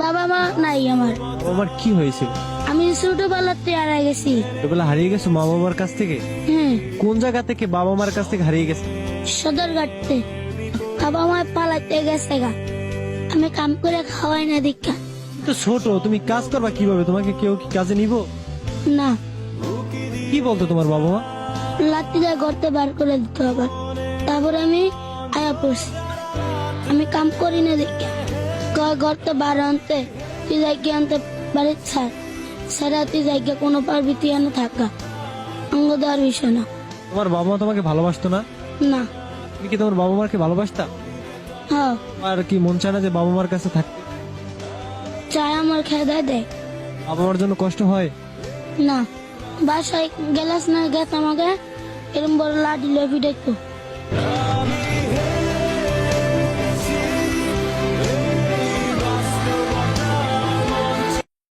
বাবা মা নাই আমার। আমার কি হয়েছিল? আমি ছোটবেলাতে হারিয়ে গেছি। ছোটবেলা হারিয়ে গেছো মা বাবার কাছ থেকে? হ্যাঁ, কোন জায়গা থেকে বাবা মার কাছ থেকে হারিয়ে গেছে? সদরঘাটতে। বাবা মা পালাতে গেছে গা, আমি কাম করে খাওয়াই না দীক্ষা। তো ছোট, তুমি কাজ করবা কিভাবে? তোমাকে কেউ কি কাজে নিব? না, কি বলতো তোমার বাবা মা? লাঠিটা গর্তে বার করে দিতে হবে। তারপর আমি আয়া পড়ছি, আমি কাম করি না দীক্ষা। গর্তে বার আনতে, তুই যাইকে আনতে বাড়ির ছাড়া তুই যাইকে কোনো পারবি তুই আনে থাকা অঙ্গ দেওয়ার বিষয় না। তোমার বাবা মা তোমাকে ভালোবাসতো না? না। তুমি কি তোমার বাবা মাকে ভালোবাসতা? হ্যাঁ, আর কি মন চায় না যে বাবা মার কাছে থাকতে? চায় আমার খেয়ে দেয়। বাবা মার জন্য কষ্ট হয়? না, বাসায় গেলাস না গেছ আমাকে এরম বড় লাঠি লফি দেখতো।